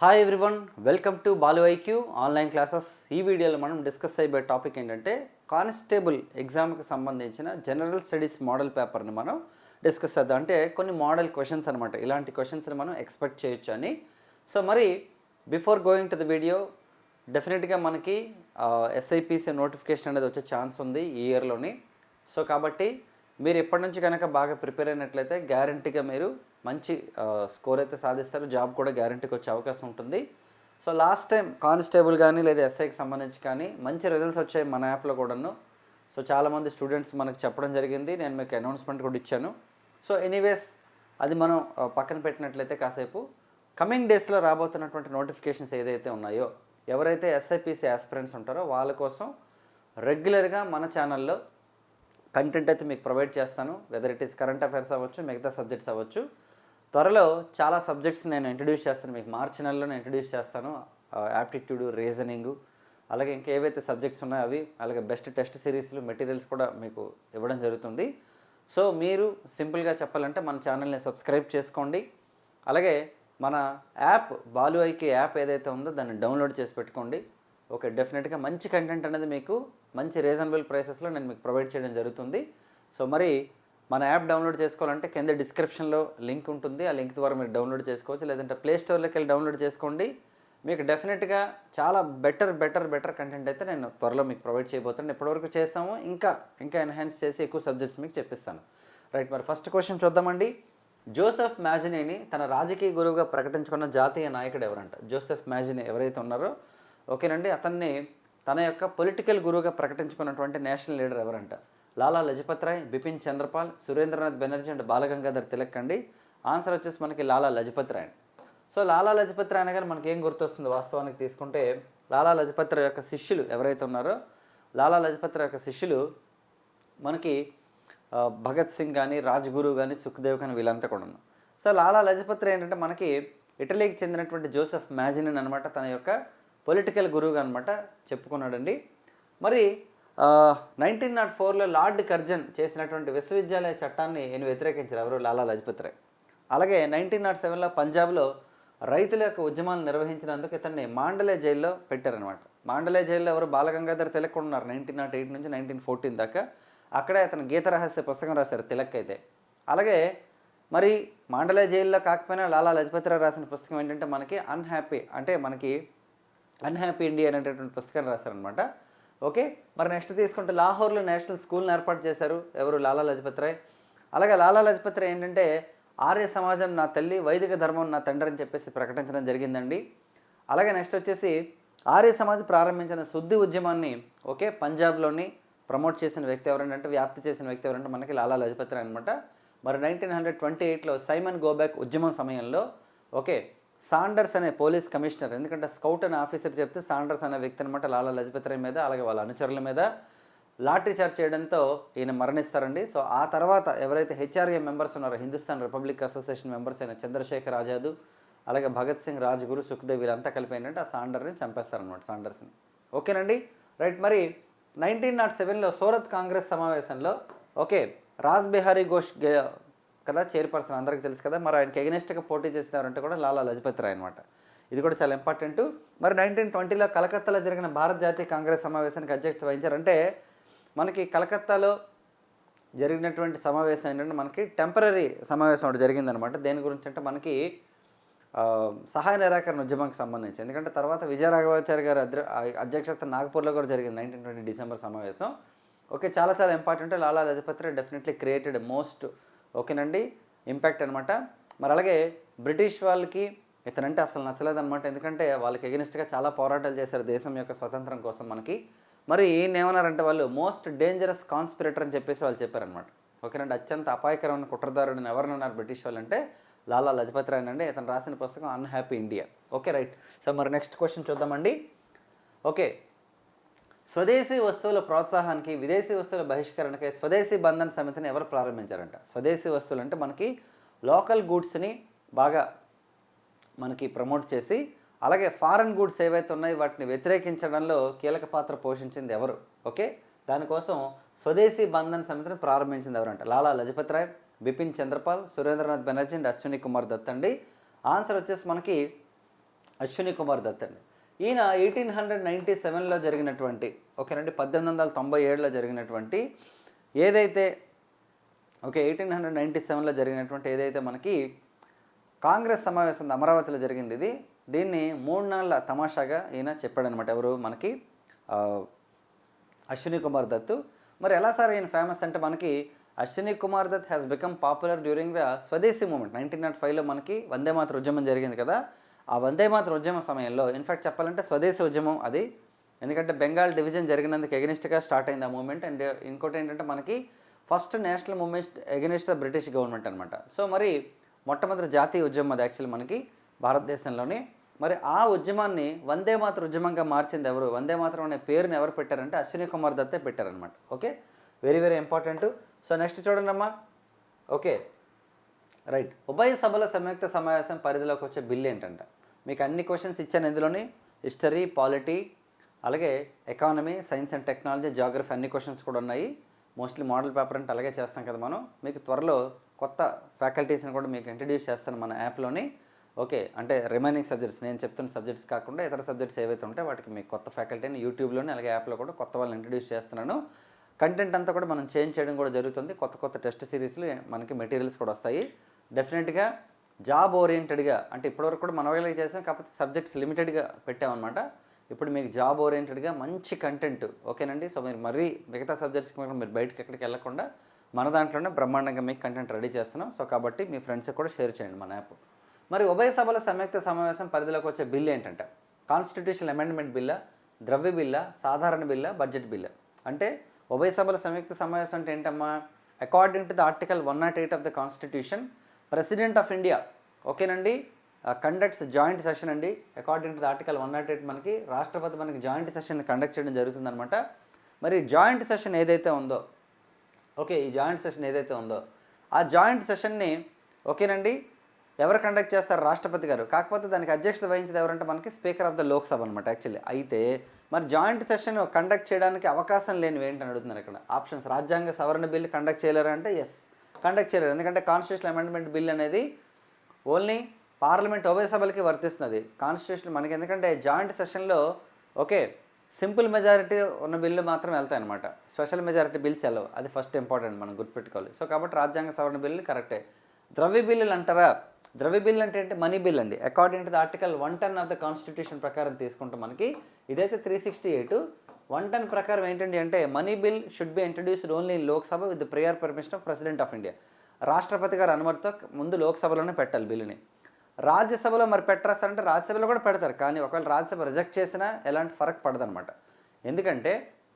Hi everyone, welcome to Balu IQ online classes. ఈ వీడియోలో మనం డిస్కస్ అయిపోయే టాపిక్ ఏంటంటే కానిస్టేబుల్ ఎగ్జామ్కి సంబంధించిన జనరల్ స్టడీస్ మోడల్ పేపర్ని మనం డిస్కస్ చేద్దాం. అంటే కొన్ని మోడల్ క్వశ్చన్స్ అనమాట. ఇలాంటి క్వశ్చన్స్ని మనం ఎక్స్పెక్ట్ చేయొచ్చు అని. సో మరి before going to the video, డెఫినెట్గా మనకి ఎస్ఐపిసి నోటిఫికేషన్ అనేది వచ్చే ఛాన్స్ ఉంది ఈ ఇయర్లోని. సో కాబట్టి మీరు ఎప్పటి నుంచి కనుక బాగా ప్రిపేర్ అయినట్లయితే గ్యారంటీగా మీరు మంచి స్కోర్ అయితే సాధిస్తారు. జాబ్ కూడా గ్యారంటీకి వచ్చే అవకాశం ఉంటుంది. సో లాస్ట్ టైం కానిస్టేబుల్ కానీ లేదా ఎస్ఐకి సంబంధించి కానీ మంచి రిజల్ట్స్ వచ్చాయి మన యాప్లో కూడాను. సో చాలామంది స్టూడెంట్స్ మనకు చెప్పడం జరిగింది. నేను మీకు అనౌన్స్మెంట్ కూడా ఇచ్చాను. సో ఎనీవేస్ అది మనం పక్కన పెట్టినట్లయితే కాసేపు కమింగ్ డేస్లో రాబోతున్నటువంటి నోటిఫికేషన్స్ ఏదైతే ఉన్నాయో, ఎవరైతే ఎస్ఐపిసి ఆస్పిరెంట్స్ ఉంటారో వాళ్ళ కోసం రెగ్యులర్గా మన ఛానల్లో కంటెంట్ అయితే మీకు ప్రొవైడ్ చేస్తాను. Whether it is current affairs అవ్వచ్చు, మిగతా సబ్జెక్ట్స్ అవ్వచ్చు. త్వరలో చాలా సబ్జెక్ట్స్ నేను ఇంట్రడ్యూస్ చేస్తాను. మీకు మార్చి నెలలో నేను ఇంట్రడ్యూస్ చేస్తాను. యాప్టిట్యూడ్, రీజనింగు, అలాగే ఇంకేవైతే సబ్జెక్ట్స్ ఉన్నాయో అవి, అలాగే బెస్ట్ టెస్ట్ సిరీస్లు, మెటీరియల్స్ కూడా మీకు ఇవ్వడం జరుగుతుంది. సో మీరు సింపుల్గా చెప్పాలంటే మన ఛానల్ని సబ్స్క్రైబ్ చేసుకోండి. అలాగే మన యాప్ బాలు ఐక్యూ యాప్ ఏదైతే ఉందో దాన్ని డౌన్లోడ్ చేసి పెట్టుకోండి. ఓకే, డెఫినెట్గా మంచి కంటెంట్ అనేది మీకు మంచి రీజనబుల్ ప్రైసెస్లో నేను మీకు ప్రొవైడ్ చేయడం జరుగుతుంది. సో మరి మన యాప్ డౌన్లోడ్ చేసుకోవాలంటే కింద డిస్క్రిప్షన్లో లింక్ ఉంటుంది. ఆ లింక్ ద్వారా మీరు డౌన్లోడ్ చేసుకోవచ్చు. లేదంటే ప్లే స్టోర్లోకి వెళ్ళి డౌన్లోడ్ చేసుకోండి. మీకు డెఫినెట్గా చాలా బెటర్ కంటెంట్ అయితే నేను త్వరలో మీకు ప్రొవైడ్ చేయబోతాను. ఇప్పటివరకు చేస్తాము, ఇంకా ఎన్హాన్స్ చేసి ఎక్కువ సబ్జెక్ట్స్ మీకు చెప్పిస్తాను. రైట్, మరి ఫస్ట్ క్వశ్చన్ చూద్దామండి. జోసెఫ్ మ్యాజినీని తన రాజకీయ గురువుగా ప్రకటించుకున్న జాతీయ నాయకుడు ఎవరంట? జోసెఫ్ మ్యాజినీ ఎవరైతే ఉన్నారో, ఓకేనండి, అతన్ని తన యొక్క పొలిటికల్ గురువుగా ప్రకటించుకున్నటువంటి నేషనల్ లీడర్ ఎవరంట? లాలా లజపత్ రాయ్, బిపిన్ చంద్రపాల్, సురేంద్రనాథ్ బెనర్జీ అండ్ బాలగంగాధర్ తిలక్ అండి. ఆన్సర్ వచ్చేసి మనకి లాలా లజపత్ రాయ్. సో లాలా లజపత్ రాయ్ అనగానే మనకి ఏం గుర్తొస్తుంది? వాస్తవానికి తీసుకుంటే లాలా లజపత్ రాయ్ యొక్క శిష్యులు ఎవరైతే ఉన్నారో, లాలా లజపత్ రాయ్ యొక్క శిష్యులు మనకి భగత్ సింగ్ కానీ, రాజ్గురు కానీ, సుఖ్దేవ్ కానీ, వీళ్ళంతా కూడా ఉన్నారు. సో లాలా లజపత్ రాయ్ ఏంటంటే మనకి ఇటలీకి చెందినటువంటి జోసెఫ్ మ్యాజినీ అనమాట తన యొక్క పొలిటికల్ గురువుగా అనమాట చెప్పుకున్నాడండి. మరి 1904లో లార్డ్ కర్జన్ చేసినటువంటి విశ్వవిద్యాలయ చట్టాన్ని ఈయన వ్యతిరేకించారు. ఎవరు? లాలా లజపత్ రాయ్. అలాగే 1907లో పంజాబ్లో రైతుల యొక్క ఉద్యమాలు నిర్వహించినందుకు ఇతన్ని మాండలే జైల్లో పెట్టారనమాట. మాండలే జైల్లో ఎవరు? బాలగంగాధర్ తిలక్ ఉన్నారు 1908 నుంచి 1914 దాకా. అక్కడే అతను గీత రహస్య పుస్తకం రాశారు తిలక్ అయితే. అలాగే మరి మాండలే జైల్లో కాకపోయినా లాలా లజపత్ రాయ్ రాసిన పుస్తకం ఏంటంటే మనకి అన్హ్యాపీ ఇండియా అనేటటువంటి పుస్తకాన్ని రాశారనమాట. ఓకే, మరి నెక్స్ట్ తీసుకుంటే లాహోర్లో నేషనల్ స్కూల్ని ఏర్పాటు చేశారు. ఎవరు? లాలా లజపత్ రాయ్. అలాగే లాలా లజపత్ రాయ్ ఏంటంటే ఆర్య సమాజం నా తల్లి, వైదిక ధర్మం నా తండ్రి అని చెప్పేసి ప్రకటించడం జరిగిందండి. అలాగే నెక్స్ట్ వచ్చేసి ఆర్య సమాజ్ ప్రారంభించిన శుద్ధి ఉద్యమాన్ని పంజాబ్లోని ప్రమోట్ చేసిన వ్యక్తి ఎవరంటే, వ్యాప్తి చేసిన వ్యక్తి ఎవరంటే మనకి లాలా లజపత్ రాయ్ అనమాట. మరి 1928లో సైమన్ గోబ్యాక్ ఉద్యమం సమయంలో సాండర్స్ అనే పోలీస్ కమిషనర్, ఎందుకంటే స్కౌట్ అనే ఆఫీసర్ చెప్తే సాండర్స్ అనే వ్యక్తి అనమాట లాలా లజపత్ రాయ్ మీద, అలాగే వాళ్ళ అనుచరుల మీద లాఠీ చార్జ్ చేయడంతో ఈయన మరణిస్తారండి. సో ఆ తర్వాత ఎవరైతే హెచ్ఆర్ఏ మెంబర్స్ ఉన్నారో, హిందుస్థాన్ రిపబ్లిక్ అసోసియేషన్ మెంబర్స్ అయిన చంద్రశేఖర్ ఆజాద్, అలాగే భగత్ సింగ్, రాజ్గురు, సుఖ్దేవ్ వీళ్ళంతా కలిపి ఏంటంటే ఆ సాండర్ని చంపేస్తారనమాట, సాండర్స్ని. ఓకేనండి, రైట్. మరి 1907లో సూరత్ కాంగ్రెస్ సమావేశంలో రాజ్ బిహారీ ఘోష్ కదా చైర్పర్సన్, అందరికీ తెలుసు కదా. మరి ఆయనకి ఎగనెస్ట్గా పోటీ చేసినారంటే కూడా లాలా లజపత్ రాయ్ అనమాట. ఇది కూడా చాలా ఇంపార్టెంట్. మరి 1920లో కలకత్తాలో జరిగిన భారత జాతీయ కాంగ్రెస్ సమావేశానికి అధ్యక్షత వహించారంటే మనకి కలకత్తాలో జరిగినటువంటి సమావేశం ఏంటంటే మనకి టెంపరీ సమావేశం ఒకటి జరిగిందనమాట. దేని గురించి అంటే మనకి సహాయ నిరాకరణ ఉద్యమానికి సంబంధించి. ఎందుకంటే తర్వాత విజయరాఘవాచారి గారి అధ్యక్షత నాగపూర్లో కూడా జరిగింది 1920 డిసెంబర్ సమావేశం. చాలా important. Lala Lajpat Rai definitely created most impact అనమాట. మరి అలాగే బ్రిటిష్ వాళ్ళకి ఇతనంటే అసలు నచ్చలేదన్నమాట. ఎందుకంటే వాళ్ళకి ఎగెనిస్ట్గా చాలా పోరాటాలు చేశారు దేశం యొక్క స్వతంత్రం కోసం మనకి. మరి ఈయన ఏమన్నారంటే వాళ్ళు మోస్ట్ డేంజరస్ కాన్స్పిరేటర్ అని చెప్పేసి వాళ్ళు చెప్పారనమాట. అత్యంత అపాయకరమైన కుట్రదారుడిని ఎవరినన్నారు బ్రిటిష్ వాళ్ళు అంటే లాలా లజపత్ రాయ్ అండి. ఇతను రాసిన పుస్తకం అన్హ్యాపీ ఇండియా. రైట్. సో మరి నెక్స్ట్ క్వశ్చన్ చూద్దామండి. స్వదేశీ వస్తువుల ప్రోత్సాహానికి, విదేశీ వస్తువుల బహిష్కరణకి స్వదేశీ బంధన్ సమితిని ఎవరు ప్రారంభించారంట? స్వదేశీ వస్తువులు అంటే మనకి లోకల్ గూడ్స్ని బాగా మనకి ప్రమోట్ చేసి, అలాగే ఫారెన్ గూడ్స్ ఏవైతే ఉన్నాయో వాటిని వ్యతిరేకించడంలో కీలక పాత్ర పోషించింది ఎవరు? దానికోసం స్వదేశీ బంధన్ సమితిని ప్రారంభించింది ఎవరంట? లాలా లజపత్ రాయ్, బిపిన్ చంద్రపాల్, సురేంద్రనాథ్ బెనర్జీ అండ్ అశ్విని కుమార్ దత్ అండి. ఆన్సర్ వచ్చేసి మనకి అశ్విని కుమార్ దత్ అండి. ఈయన 1897లో జరిగినటువంటి ఓకేనండి 1897లో జరిగినటువంటి ఏదైతే 1897లో జరిగినటువంటి ఏదైతే మనకి కాంగ్రెస్ సమావేశం అమరావతిలో జరిగింది దీన్ని 3 నెలల తమాషాగా ఈయన చెప్పాడనమాట. ఎవరు మనకి అశ్విని కుమార్ దత్. మరి ఎలా సార్ ఈయన ఫేమస్ అంటే మనకి Ashwini Kumar Dutt has become popular during the స్వదేశీ మూమెంట్ 1905లో మనకి వందే మాతర ఉద్యమం జరిగింది కదా. ఆ వందే మాతర ఉద్యమ సమయంలో ఇన్ఫ్యాక్ట్ చెప్పాలంటే స్వదేశీ ఉద్యమం అది, ఎందుకంటే బెంగాల్ డివిజన్ జరిగినందుకు ఎగనిస్ట్గా స్టార్ట్ అయింది ఆ మూమెంట్. అండ్ ఇంకోటి ఏంటంటే మనకి first national movement against the British government అనమాట. సో మరి మొట్టమొదటి జాతీయ ఉద్యమం అది యాక్చువల్లీ మనకి భారతదేశంలోనే. మరి ఆ ఉద్యమాన్ని వందే మాతర ఉద్యమంగా మార్చింది ఎవరు, వందే మాతరం అనే పేరుని ఎవరు పెట్టారంటే అశ్విని కుమార్ దత్తే పెట్టారనమాట. Okay, very very important. So next చూడండి అమ్మా. ఓకే రైట్, ఉభయ సభల సంయుక్త సమావేశం పరిధిలోకి వచ్చే బిల్ ఏంటంట. మీకు అన్ని క్వశ్చన్స్ ఇచ్చాను ఇందులోని, హిస్టరీ, పాలిటీ, అలాగే economy, science and technology, geography అన్ని క్వశ్చన్స్ కూడా ఉన్నాయి. మోస్ట్లీ మోడల్ పేపర్ అంటే అలాగే చేస్తాం కదా మనం. మీకు త్వరలో కొత్త ఫ్యాకల్టీస్ని కూడా మీకు ఇంట్రడ్యూస్ చేస్తాను మన యాప్లోని. ఓకే, అంటే రిమైనింగ్ సబ్జెక్ట్స్ నేను చెప్తున్న సబ్జెక్ట్స్ కాకుండా ఇతర సబ్జెక్ట్స్ ఏవైతే ఉంటాయో వాటికి మీకు కొత్త ఫ్యాకల్టీని యూట్యూబ్లోని అలాగే యాప్లో కూడా కొత్త వాళ్ళని ఇంట్రడ్యూస్ చేస్తున్నాను. కంటెంట్ అంతా కూడా మనం చేంజ్ చేయడం కూడా జరుగుతుంది. కొత్త కొత్త టెస్ట్ సిరీస్లు మనకి మెటీరియల్స్ కూడా వస్తాయి. డెఫినెట్గా జాబ్ ఓరియంటెడ్గా, అంటే ఇప్పటివరకు కూడా మనం వేళకి చేసాం, కాకపోతే సబ్జెక్ట్స్ లిమిటెడ్గా పెట్టామన్నమాట. ఇప్పుడు మీకు జాబ్ ఓరియంటెడ్గా మంచి కంటెంట్. ఓకేనండి. సో మీరు మరీ మిగతా సబ్జెక్ట్స్కి మీరు బయటకి ఎక్కడికి వెళ్ళకుండా మన దాంట్లోనే బ్రహ్మాండంగా మీకు కంటెంట్ రెడీ చేస్తున్నాం. సో కాబట్టి మీ ఫ్రెండ్స్కి కూడా షేర్ చేయండి మన యాప్. మరి ఉభయ సభల సంయుక్త సమావేశం పరిధిలోకి వచ్చే బిల్ ఏంటంటే కాన్స్టిట్యూషన్ అమెండ్మెంట్ బిల్లా, ద్రవ్య బిల్లా, సాధారణ బిల్లా, బడ్జెట్ బిల్లా. అంటే ఉభయ సభల సంయుక్త సమావేశం అంటే ఏంటమ్మా, according to the article 108 of the constitution president of India ఓకేనండి కండక్ట్స్ జాయింట్ సెషన్ అండి. అకార్డింగ్ టు ద ఆర్టికల్ 108 మనకి రాష్ట్రపతి మనకి జాయింట్ సెషన్ కండక్ట్ చేయడం జరుగుతుందనమాట. మరి జాయింట్ సెషన్ ఏదైతే ఉందో, ఓకే, ఈ జాయింట్ సెషన్ ఏదైతే ఉందో ఆ జాయింట్ సెషన్ని ఓకేనండి ఎవరు కండక్ట్ చేస్తారు, రాష్ట్రపతి గారు. కాకపోతే దానికి అధ్యక్షత వహించేది ఎవరంటే మనకి స్పీకర్ ఆఫ్ ద లోక్సభ అనమాట యాక్చువల్లీ. అయితే మరి జాయింట్ సెషన్ కండక్ట్ చేయడానికి అవకాశం లేనివి ఏంటని అడుగుతున్నారు ఇక్కడ ఆప్షన్స్. రాజ్యాంగ సవరణ బిల్లు కండక్ట్ చేయలేరు అంటే ఎస్, కండక్ట్ చేయలేరు. ఎందుకంటే కాన్స్టిట్యూషన్ అమెండ్మెంట్ బిల్ అనేది ఓన్లీ పార్లమెంట్ ఉభయ సభలకి వర్తిస్తుంది. కాన్స్టిట్యూషన్ మనకి ఎందుకంటే జాయింట్ సెషన్లో ఓకే సింపుల్ మెజారిటీ ఉన్న బిల్లు మాత్రం వెళ్తాయి అనమాట, స్పెషల్ మెజారిటీ బిల్స్ వెళ్ళవు. అది ఫస్ట్ ఇంపార్టెంట్ మనం గుర్తుపెట్టుకోవాలి. సో కాబట్టి రాజ్యాంగ సవరణ బిల్లు కరెక్టే. ద్రవ్య బిల్లులు అంటారా, ద్రవ్య బిల్లు అంటే ఏంటి, మనీ బిల్ అండి. According to the article 110 of the constitution ప్రకారం తీసుకుంటే మనకి ఇదైతే 368 110 ప్రకారం ఏంటండి అంటే money bill should be introduced only in Lok Sabha with prior permission of president of India. రాష్ట్రపతి గారు అనుమతితో ముందు లోక్సభలోనే పెట్టాలి బిల్లుని. రాజ్యసభలో మరి పెట్టరాస్తారంటే రాజ్యసభలో కూడా పెడతారు, కానీ ఒకవేళ రాజ్యసభ రిజెక్ట్ చేసినా ఎలాంటి ఫరక్ పడదనమాట. ఎందుకంటే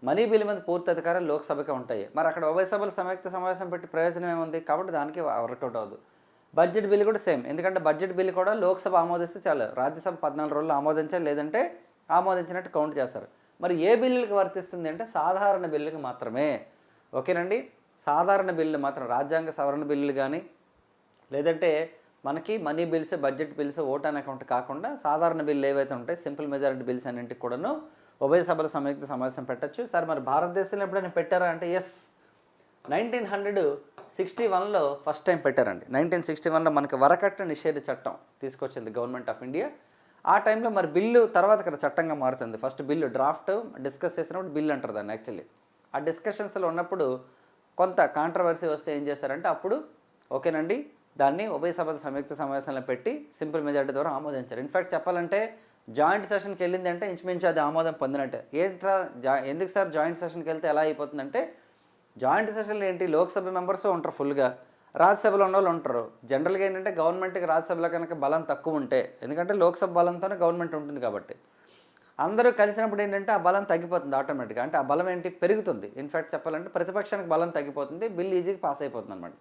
మనీ బిల్ మీద పూర్తి అధికారాలు లోక్సభకే ఉంటాయి. మరి అక్కడ ఉభయ సభల సంయుక్త సమావేశం పెట్టి ప్రయోజనం ఏముంది, కాబట్టి దానికి వర్కౌట్ అవ్వదు. బడ్జెట్ బిల్ కూడా సేమ్, ఎందుకంటే బడ్జెట్ బిల్ కూడా లోక్సభ ఆమోదిస్తే చాలు, రాజ్యసభ 14 రోజులు ఆమోదించాలి, లేదంటే ఆమోదించినట్టు కౌంట్ చేస్తారు. మరి ఏ బిల్లులకు వర్తిస్తుంది అంటే సాధారణ బిల్లుకి మాత్రమే. ఓకేనండి, సాధారణ బిల్లు మాత్రం రాజ్యాంగ సవరణ బిల్లులు కానీ లేదంటే మనకి money bills, budget bills, vote an account కాకుండా సాధారణ బిల్లు ఏవైతే ఉంటాయి సింపుల్ మెజారిటీ బిల్స్ అన్నింటికి కూడాను ఉభయ సభల సంయుక్త సమావేశం పెట్టచ్చు. సార్ మరి భారతదేశంలో ఎప్పుడైనా పెట్టారా అంటే ఎస్, 1961లో ఫస్ట్ టైం పెట్టారండి. 1961లో మనకి వరకట్న నిషేధ చట్టం తీసుకొచ్చింది గవర్నమెంట్ ఆఫ్ ఇండియా. ఆ టైంలో మరి బిల్లు తర్వాత ఇక్కడ చట్టంగా మారుతుంది. ఫస్ట్ బిల్లు డ్రాఫ్ట్ డిస్కస్ చేసినప్పుడు బిల్ అంటారు దాన్ని యాక్చువల్లీ. ఆ డిస్కషన్స్లో ఉన్నప్పుడు కొంత కాంట్రవర్సీ వస్తే ఏం చేశారంటే అప్పుడు ఓకేనండి దాన్ని ఉభయ సభల సంయుక్త సమావేశంలో పెట్టి సింపుల్ మెజారిటీ ద్వారా ఆమోదించారు. ఇన్ఫ్యాక్ట్ చెప్పాలంటే జాయింట్ సెషన్కి వెళ్ళింది అంటే ఇంచుమించు అది ఆమోదం పొందినట్టే. ఎందుకు సార్ జాయింట్ సెషన్కి వెళ్తే ఎలా అయిపోతుందంటే జాయింట్ సెషన్లో ఏంటి, లోక్సభ మెంబర్స్ ఉంటారు ఫుల్గా, రాజ్యసభలో ఉన్న వాళ్ళు ఉంటారు. జనరల్గా ఏంటంటే గవర్నమెంట్కి రాజ్యసభలో కనుక బలం తక్కువ ఉంటే, ఎందుకంటే లోక్సభ బలంతోనే గవర్నమెంట్ ఉంటుంది కాబట్టి అందరూ కలిసినప్పుడు ఏంటంటే ఆ బలం తగ్గిపోతుంది ఆటోమేటిక్గా. అంటే ఆ బలం ఏంటి పెరుగుతుంది. ఇన్ఫ్యాక్ట్ చెప్పాలంటే ప్రతిపక్షానికి బలం తగ్గిపోతుంది, బిల్ ఈజీగా పాస్ అయిపోతుంది అనమాట.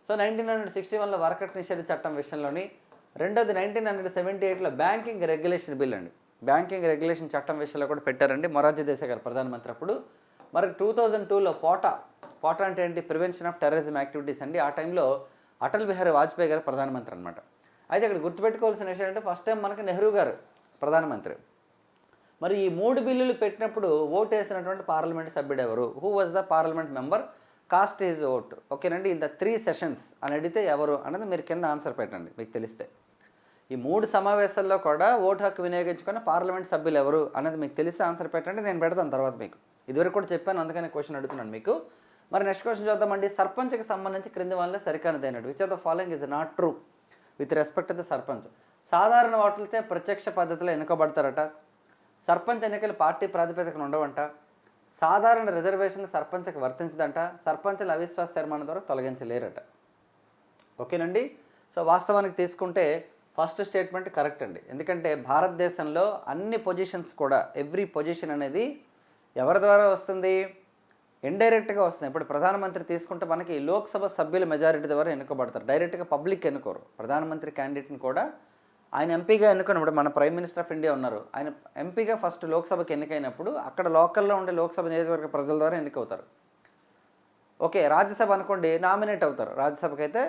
సో 1961లో వరకట్న నిషేధ చట్టం విషయంలోని, రెండోది 1978లో బ్యాంకింగ్ రెగ్యులేషన్ బిల్ అండి. బ్యాంకింగ్ రెగ్యులేషన్ చట్టం విషయంలో కూడా పెట్టారండి మొరార్జీ దేశాయ్ గారు ప్రధానమంత్రి అప్పుడు. మరి 2002లో పోటా అంటే ఏంటి, ప్రివెన్షన్ ఆఫ్ టెర్రరిజం యాక్టివిటీస్ అండి. ఆ టైంలో అటల్ బిహారీ వాజ్పేయి గారు ప్రధానమంత్రి అనమాట. అయితే ఇక్కడ గుర్తుపెట్టుకోవాల్సిన విషయం అంటే ఫస్ట్ టైం మనకి నెహ్రూ గారు ప్రధానమంత్రి. మరి ఈ 3 బిల్లులు పెట్టినప్పుడు ఓటు వేసినటువంటి పార్లమెంట్ సభ్యుడు ఎవరు, who was the parliament member cost is vote. ఓకేనండి, ఇన్ ద 3 సెషన్స్ అని అడిగితే ఎవరు అన్నది మీరు కింద ఆన్సర్ పెట్టండి మీకు తెలిస్తే. ఈ 3 సమావేశాల్లో కూడా ఓటు హక్కు వినియోగించుకున్న పార్లమెంట్ సభ్యులు ఎవరు అనేది మీకు తెలిసి ఆన్సర్ పెట్టండి, నేను పెడతాను తర్వాత మీకు. ఇదివరకు కూడా చెప్పాను, అందుకని క్వశ్చన్ అడుగుతున్నాను మీకు. మరి నెక్స్ట్ క్వశ్చన్ చూద్దామండి. సర్పంచ్కి సంబంధించి క్రింది వల్ల సరికానిదైనట్టు which of the following is not true with respect to the sarpanch. సాధారణ ఓట్లతో ప్రత్యక్ష పద్ధతిలో ఎన్నుకోబడతారట. సర్పంచ్ ఎన్నికలు పార్టీ ప్రాతిపదికన ఉండవంట. సాధారణ రిజర్వేషన్ సర్పంచ్కి వర్తించదంట. సర్పంచ్ల అవిశ్వాస తీర్మానం ద్వారా తొలగించలేరట. ఓకేనండి. సో వాస్తవానికి తీసుకుంటే ఫస్ట్ స్టేట్మెంట్ కరెక్ట్ అండి. ఎందుకంటే భారతదేశంలో అన్ని పొజిషన్స్ కూడా ఎవ్రీ పొజిషన్ అనేది ఎవరి ద్వారా వస్తుంది? ఇండైరెక్ట్గా వస్తుంది. ఇప్పుడు ప్రధానమంత్రి తీసుకుంటే మనకి లోక్సభ సభ్యుల మెజారిటీ ద్వారా ఎన్నుకోబడతారు, డైరెక్ట్గా పబ్లిక్ ఎన్నుకోరు. ప్రధానమంత్రి క్యాండిడేట్ని కూడా ఆయన ఎంపీగా ఎన్నుకున్నప్పుడు, మన ప్రైమ్ మినిస్టర్ ఆఫ్ ఇండియా ఉన్నారు, ఆయన ఎంపీగా ఫస్ట్ లోక్సభకి ఎన్నికైనప్పుడు అక్కడ లోకల్లో ఉండే లోక్సభ నియోజకవర్గ ప్రజల ద్వారా ఎన్నికవుతారు. ఓకే, రాజ్యసభ అనుకోండి నామినేట్ అవుతారు. రాజ్యసభకి అయితే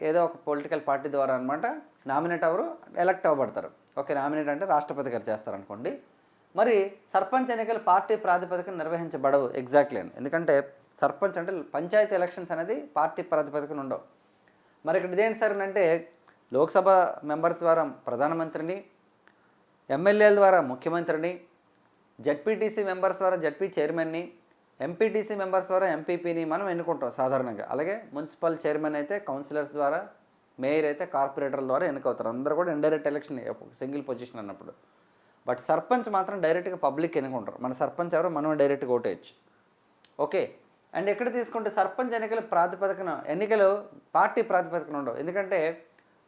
ఏదో ఒక పొలిటికల్ పార్టీ ద్వారా అనమాట నామినేట్ అవ్వరు, ఎలక్ట్ అవ్వబడతారు. ఓకే, నామినేట్ అంటే రాష్ట్రపతి గారు చేస్తారనుకోండి. మరి సర్పంచ్ ఎన్నికలు పార్టీ ప్రాతిపదికన నిర్వహించబడవు. ఎగ్జాక్ట్లీ అండి. ఎందుకంటే సర్పంచ్ అంటే పంచాయతీ ఎలక్షన్స్ అనేది పార్టీ ప్రాతిపదికన ఉండవు. మరి ఇక్కడ ఇదేంటి సార్ అంటే లోక్సభ మెంబర్స్ ద్వారా ప్రధానమంత్రిని, ఎమ్మెల్యేల ద్వారా ముఖ్యమంత్రిని, జడ్పీటీసీ మెంబర్స్ ద్వారా జడ్పీ చైర్మన్ని, ఎంపీటీసీ మెంబర్స్ ద్వారా ఎంపీపీని మనం ఎన్నుకుంటాం సాధారణంగా. అలాగే మున్సిపల్ చైర్మన్ అయితే కౌన్సిలర్స్ ద్వారా, మేయర్ అయితే కార్పొరేటర్ల ద్వారా ఎన్నుకవుతారు. అందరూ కూడా ఇండైరెక్ట్ ఎలక్షన్, సింగిల్ పొజిషన్ అన్నప్పుడు. బట్ సర్పంచ్ మాత్రం డైరెక్ట్గా పబ్లిక్ ఎన్నుకుంటారు. మన సర్పంచ్ ఎవరో మనం డైరెక్ట్గా ఓటేయచ్చు. ఓకే, అండ్ ఎక్కడ తీసుకుంటే సర్పంచ్ ఎన్నికలు పార్టీ ప్రాతిపదికన ఉండవు. ఎందుకంటే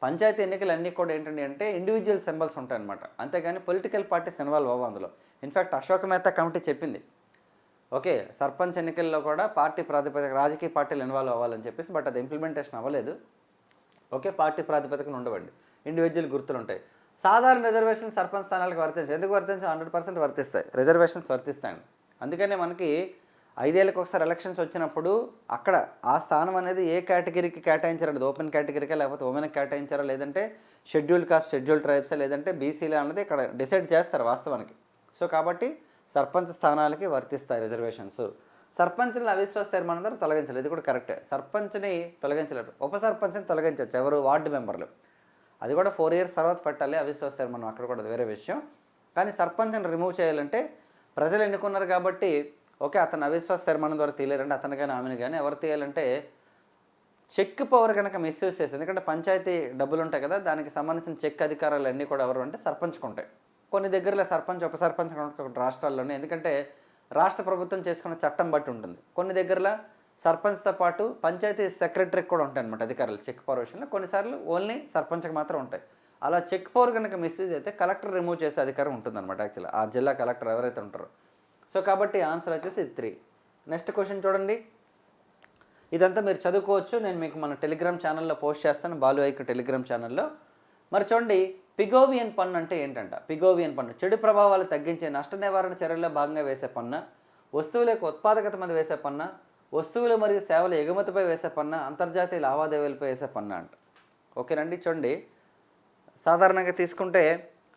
పంచాయతీ ఎన్నికలు అన్నీ కూడా ఏంటండి అంటే ఇండివిజువల్ సింబల్స్ ఉంటాయన్నమాట. అంతేగాని పొలిటికల్ పార్టీస్ ఇన్వాల్వ్ అవ్వ అందులో. ఇన్ఫ్యాక్ట్ అశోక్ మెహతా కమిటీ చెప్పింది, ఓకే సర్పంచ్ ఎన్నికల్లో కూడా పార్టీ ప్రాతిపదిక రాజకీయ పార్టీలు ఇన్వాల్వ్ అవ్వాలని చెప్పేసి. బట్ అది ఇంప్లిమెంటేషన్ అవ్వలేదు. ఓకే, పార్టీ ప్రాతిపదికన ఉండవండి, ఇండివిజువల్ గుర్తులు ఉంటాయి. సాధారణ రిజర్వేషన్ సర్పంచ్ స్థానాలకు వర్తించాయి. ఎందుకు వర్తించాయి? 100% వర్తిస్తాయి, రిజర్వేషన్స్ వర్తిస్తాయండి. అందుకనే మనకి 5 ఏళ్ళకి ఒకసారి ఎలక్షన్స్ వచ్చినప్పుడు అక్కడ ఆ స్థానం అనేది ఏ కేటగిరీకి కేటాయించారు, ఓపెన్ కేటగిరీకా లేకపోతే ఉమెన్కి కేటాయించారా, లేదంటే షెడ్యూల్డ్ కాస్ట్ షెడ్యూల్డ్ ట్రైబ్సా, లేదంటే బీసీలా అన్నది ఇక్కడ డిసైడ్ చేస్తారు వాస్తవానికి. సో కాబట్టి సర్పంచ్ స్థానాలకి వర్తిస్తాయి రిజర్వేషన్స్. సర్పంచ్ని అవిశ్వాస తీర్మానం ద్వారా తొలగించలేదు, ఇది కూడా కరెక్టే. సర్పంచ్ని తొలగించలేరు, ఉప సర్పంచ్ని తొలగించవచ్చు. ఎవరు? వార్డు మెంబర్లు. అది కూడా 4 years తర్వాత పెట్టాలి అవిశ్వాస తీర్మానం, అక్కడ కూడా వేరే విషయం. కానీ సర్పంచ్ని రిమూవ్ చేయాలంటే ప్రజలు ఎన్నుకున్నారు కాబట్టి ఓకే అతను అవిశ్వాస తీర్మానం ద్వారా తీయలేరంటే అతను కానీ ఆమెను కానీ ఎవరు తీయాలంటే చెక్ పవర్ కనుక మిస్యూజ్ చేసి, ఎందుకంటే పంచాయతీ డబ్బులు ఉంటాయి కదా, దానికి సంబంధించిన చెక్ అధికారాలు అన్నీ కూడా ఎవరు అంటే సర్పంచ్కి ఉంటాయి. కొన్ని దగ్గరలో సర్పంచ్ ఉప సర్పంచ్ రాష్ట్రాల్లోనే, ఎందుకంటే రాష్ట్ర ప్రభుత్వం చేసుకున్న చట్టం బట్టి ఉంటుంది. కొన్ని దగ్గరలో సర్పంచ్తో పాటు పంచాయతీ సెక్రటరీకి కూడా ఉంటాయి అనమాట అధికారులు చెక్ పవర్ విషయంలో. కొన్నిసార్లు ఓన్లీ సర్పంచ్కి మాత్రం ఉంటాయి. అలా చెక్ పవర్ కనుక మిస్యూజ్ అయితే కలెక్టర్ రిమూవ్ చేసే అధికారం ఉంటుందన్నమాట యాక్చువల్లీ, ఆ జిల్లా కలెక్టర్ ఎవరైతే ఉంటారో. సో కాబట్టి ఆన్సర్ వచ్చేసి 3. నెక్స్ట్ క్వశ్చన్ చూడండి. ఇదంతా మీరు చదువుకోవచ్చు, నేను మీకు మన టెలిగ్రామ్ ఛానల్లో పోస్ట్ చేస్తాను, బాలుఐక్యూ టెలిగ్రామ్ ఛానల్లో. మరి చూడండి, పిగోవియన్ పన్ను అంటే ఏంటంట? పిగోవియన్ పన్ను చెడు ప్రభావాలు తగ్గించే నష్ట నివారణ చర్యల్లో భాగంగా వేసే పన్ను, వస్తువుల యొక్క ఉత్పాదకత మీద వేసే పన్ను, వస్తువులు మరియు సేవల ఎగుమతిపై వేసే పన్ను, అంతర్జాతీయ లావాదేవీలపై వేసే పన్ను అంట. ఓకేనండి. చూడండి, సాధారణంగా తీసుకుంటే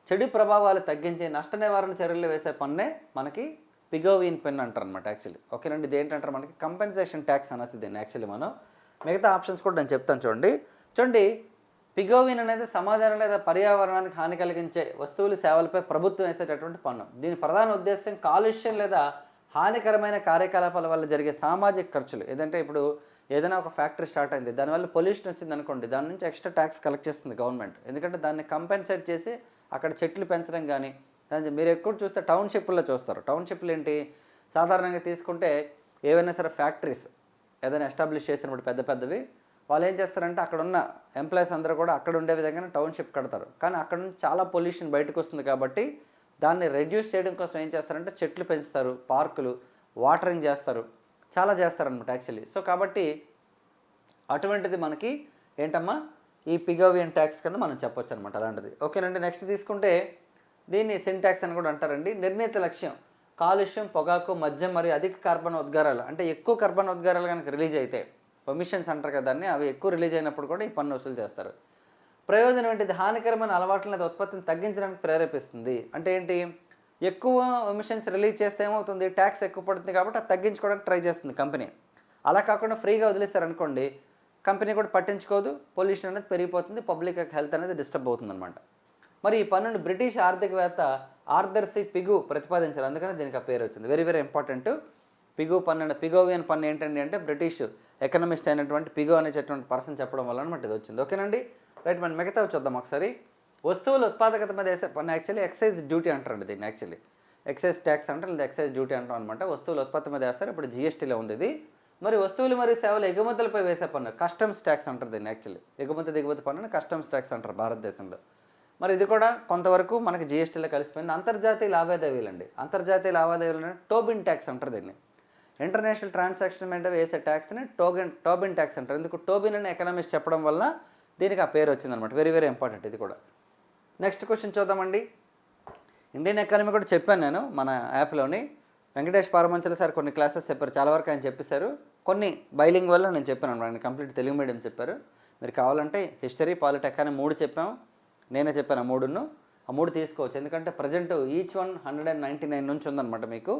చెడు ప్రభావాలు తగ్గించే నష్ట నివారణ చర్యలు వేసే పన్నే మనకి పిగోవియన్ పెన్ అంటారు అనమాట యాక్చువల్లీ. ఓకేనండి. ఇది ఏంటంటారు మనకి కంపెన్సేషన్ ట్యాక్స్ అనొచ్చు దీన్ని యాక్చువల్లీ. మనం మిగతా ఆప్షన్స్ కూడా నేను చెప్తాను చూడండి. పిగోవియన్ అనేది సమాజానికి లేదా పర్యావరణానికి హాని కలిగించే వస్తువులు సేవలపై ప్రభుత్వం వేసేటటువంటి పన్ను. దీని ప్రధాన ఉద్దేశం కాలుష్యం లేదా హానికరమైన కార్యకలాపాల వల్ల జరిగే సామాజిక ఖర్చులు. ఏదంటే ఇప్పుడు ఏదైనా ఒక ఫ్యాక్టరీ స్టార్ట్ అయింది, దానివల్ల పొల్యూషన్ వచ్చింది అనుకోండి, దాని నుంచి ఎక్స్ట్రా ట్యాక్స్ కలెక్ట్ చేస్తుంది గవర్నమెంట్. ఎందుకంటే దాన్ని కంపెన్సేట్ చేసి అక్కడ చెట్లు పెంచడం కానీ, మీరు ఎక్కువ చూస్తే టౌన్షిప్లో చూస్తారు. టౌన్షిప్లు ఏంటి, సాధారణంగా తీసుకుంటే ఏవైనా సరే ఫ్యాక్టరీస్ ఏదైనా ఎస్టాబ్లిష్ చేసినప్పుడు పెద్దవి వాళ్ళు ఏం చేస్తారంటే అక్కడ ఉన్న ఎంప్లాయీస్ అందరూ కూడా అక్కడ ఉండే విధంగానే టౌన్షిప్ కడతారు. కానీ అక్కడ నుంచి చాలా పొల్యూషన్ బయటకు వస్తుంది కాబట్టి దాన్ని రెడ్యూస్ చేయడం కోసం ఏం చేస్తారంటే చెట్లు పెంచుతారు, పార్కులు, వాటరింగ్ చేస్తారు, చాలా చేస్తారనమాట యాక్చువల్లీ. సో కాబట్టి అటువంటిది మనకి ఏంటమ్మా ఈ పిగోవియన్ ట్యాక్స్ కింద మనం చెప్పొచ్చు అనమాట అలాంటిది. ఓకేనండి. నెక్స్ట్ తీసుకుంటే దీన్ని సిన్ ట్యాక్స్ అని కూడా అంటారండి. నిర్ణీత లక్ష్యం కాలుష్యం, పొగాకు, మద్యం మరియు అధిక కార్బన్ ఉద్గారాలు, అంటే ఎక్కువ కార్బన్ ఉద్గారాలు కనుక రిలీజ్ అయితే ఎమిషన్స్ అంటారు కదా దాన్ని, అవి ఎక్కువ రిలీజ్ అయినప్పుడు కూడా ఈ పన్ను వసూలు చేస్తారు. ప్రయోజనం ఏంటిది, హానికరమైన అలవాట్ల లేదా ఉత్పత్తిని తగ్గించడానికి ప్రేరేపిస్తుంది. అంటే ఏంటి, ఎక్కువ ఎమిషన్స్ రిలీజ్ చేస్తే ఏమవుతుంది, ట్యాక్స్ ఎక్కువ పడుతుంది కాబట్టి అది తగ్గించుకోవడానికి ట్రై చేస్తుంది కంపెనీ. అలా కాకుండా ఫ్రీగా వదిలేస్తారనుకోండి, కంపెనీ కూడా పట్టించుకోదు, పొల్యూషన్ అనేది పెరిగిపోతుంది, పబ్లిక్ హెల్త్ అనేది డిస్టర్బ్ అవుతుంది అనమాట. మరి ఈ పన్నును బ్రిటిష్ ఆర్థికవేత్త ఆర్థర్ సి పిగు ప్రతిపాదించారు, అందుకని దీనికి ఆ పేరు వచ్చింది. Very very important. పిగు పన్ను, పిగోవియన్ పన్ను ఏంటండి అంటే బ్రిటిష్ ఎకనమిస్ట్ అయినటువంటి పిగో అనేటటువంటి పర్సన్ చెప్పడం వల్ల అనమాట ఇది వచ్చింది. ఓకేనండి, రైట్. మనం మిగతావి చూద్దాం ఒకసారి. వస్తువుల ఉత్పాదకత మీద వేసే పన్ను యాక్చువల్లీ ఎక్సైజ్ డ్యూటీ అంటారండి దీన్ని. యాక్చువల్లీ ఎక్సైజ్ ట్యాక్స్ అంటారు, లేదా ఎక్సైజ్ డ్యూటీ అంటాం అనమాట. వస్తువుల ఉత్పత్తి మీద వేస్తారు, ఇప్పుడు జిఎస్టీలో ఉంది ఇది. మరి వస్తువులు మరియు సేవల ఎగుమతులపై వేసే పన్ను కస్టమ్స్ ట్యాక్స్ అంటారు దీన్ని. యాక్చువల్లీ ఎగుమతి దిగుమతి పన్నుని కస్టమ్స్ ట్యాక్స్ అంటారు భారతదేశంలో. మరి ఇది కూడా కొంతవరకు మనకి జిఎస్టీలో కలిసిపోయింది. అంతర్జాతీయ లావాదేవీలు అండి, అంతర్జాతీయ లావాదేవీలు టోబిన్ ట్యాక్స్ అంటారు దీన్ని. ఇంటర్నేషనల్ ట్రాన్సాక్షన్ మీద వేసే ట్యాక్స్ని టోబిన్ ట్యాక్స్ అంటారు. ఎందుకు టోబిన్ అని ఎకనామిస్ట్ చెప్పడం వల్ల దీనికి ఆ పేరు వచ్చిందనమాట. వెరీ వెరీ ఇంపార్టెంట్ ఇది కూడా. నెక్స్ట్ క్వశ్చన్ చూద్దామండి. ఇండియన్ ఎకానమీ కూడా చెప్పాను నేను మన యాప్లోని. వెంకటేష్ పారమంచల సార్ కొన్ని క్లాసెస్ చెప్పారు, చాలా వరకు ఆయన చెప్పేశారు. కొన్ని బైలింగ్ వల్ల నేను చెప్పాను అనమాట, ఆయన కంప్లీట్ తెలుగు మీడియం చెప్పారు. మీరు కావాలంటే హిస్టరీ, పాలిటెక్ అని 3 చెప్పాము, నేనే చెప్పాను ఆ 3ను. ఆ 3 తీసుకోవచ్చు, ఎందుకంటే ప్రజెంట్ ఈచ్ వన్ 199 నుంచి ఉందన్నమాట. మీకు